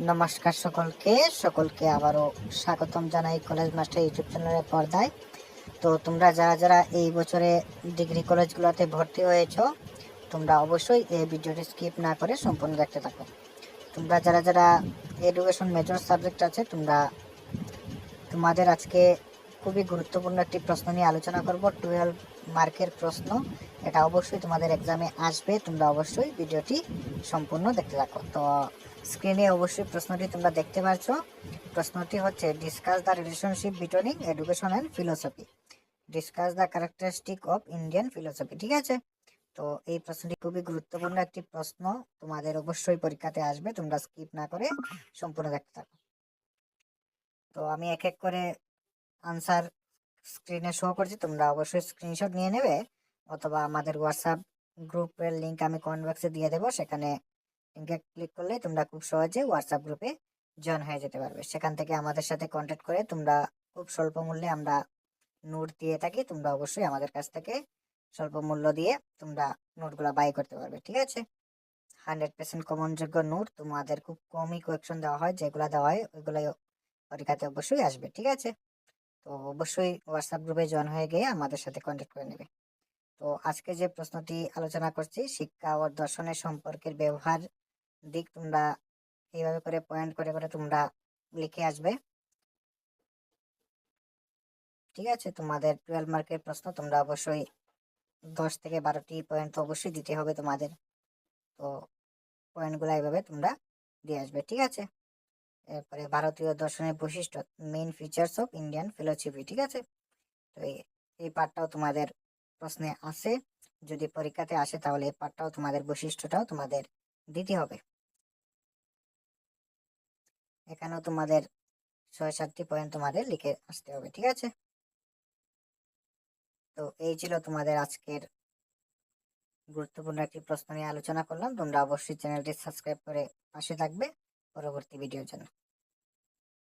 নমস্কার সকলকে সকলকে আবারও স্বাগতম জানাই কলেজ মাস্টার ইউটিউব চ্যানেলের পর্দায়। তো তোমরা যারা যারা এই বছরে ডিগ্রি কলেজগুলোতে ভর্তি হয়েছো, তোমরা অবশ্যই এই ভিডিওটি স্কিপ না করে সম্পূর্ণ দেখতে থাকো। তোমরা যারা যারা এডুকেশন মেজর সাবজেক্ট আছে, তোমাদের আজকে খুবই গুরুত্বপূর্ণ একটি প্রশ্ন নিয়ে আলোচনা করব। 12 মার্কের প্রশ্ন, এটা অবশ্যই তোমাদের এক্সামে আসবে। তোমরা অবশ্যই ভিডিওটি সম্পূর্ণ দেখতে থাকো। তো স্ক্রিনে অবশ্যই প্রশ্নটি তোমরা দেখতে পাচ্ছ। প্রশ্নটি হচ্ছে, discuss the relationship between education and philosophy, discuss the characteristic of Indian philosophy. ঠিক আছে, তো এই প্রশ্নটি খুবই গুরুত্বপূর্ণ একটি প্রশ্ন, তোমাদের অবশ্যই পরীক্ষাতে আসবে। তোমরা স্কিপ না করে সম্পূর্ণ দেখতে থাকো। তো আমি এক এক করে আনসার স্ক্রিনে শো করছি, তোমরা অবশ্যই স্ক্রিনশট নিয়ে নেবে, অথবা আমাদের হোয়াটসঅ্যাপ গ্রুপের লিঙ্ক আমি কমেন্ট বক্সে দিয়ে দেবো। সেখানে লিঙ্কে ক্লিক করলে তোমরা খুব সহজে হোয়াটসঅ্যাপ গ্রুপে জয়েন হয়ে যেতে পারবে। সেখান থেকে আমাদের সাথে কন্ট্যাক্ট করে তোমরা খুব স্বল্প মূল্যে আমরা নোট দিয়ে থাকি। তোমরা অবশ্যই আমাদের কাছ থেকে স্বল্প মূল্য দিয়ে তোমরা নোটগুলো বাই করতে পারবে। ঠিক আছে, 100% কমন যোগ্য নোট, তোমাদের খুব কমই কোয়েকশন দেওয়া হয়, যেগুলো দেওয়া হয় ওইগুলো পরীক্ষাতে অবশ্যই আসবে। ঠিক আছে, তো অবশ্যই হোয়াটসঅ্যাপ গ্রুপে জয়েন হয়ে গিয়ে আমাদের সাথে কন্ট্যাক্ট করে নেবে। তো আজকে যে প্রশ্নটি আলোচনা করছি, শিক্ষা ও দর্শনের সম্পর্কের ব্যবহার দিক, তোমরা এইভাবে করে পয়েন্ট করে করে তোমরা লিখে আসবে। ঠিক আছে, তোমাদের 12 মার্কের প্রশ্ন, তোমরা অবশ্যই 10 থেকে 12টি পয়েন্ট তো অবশ্যই দিতে হবে তোমাদের। তো পয়েন্টগুলো এইভাবে তোমরা দিয়ে আসবে। ঠিক আছে, এরপরে ভারতীয় দর্শনের বৈশিষ্ট্য, main features of Indian philosophy. ঠিক আছে, তো এই পার্টটাও তোমাদের প্রশ্নে আসে, যদি পরীক্ষাতে আসে তাহলে এই পার্টটাও তোমাদের, বৈশিষ্ট্যটাও তোমাদের দিতে হবে। এখানেও তোমাদের 6-7টি পয়েন্ট তোমাদের লিখে আসতে হবে। ঠিক আছে, তো এই ছিল তোমাদের আজকের গুরুত্বপূর্ণ একটি প্রশ্ন নিয়ে আলোচনা করলাম। তোমরা অবশ্যই চ্যানেলটি সাবস্ক্রাইব করে পাশে থাকবে পরবর্তী ভিডিওর জন্য।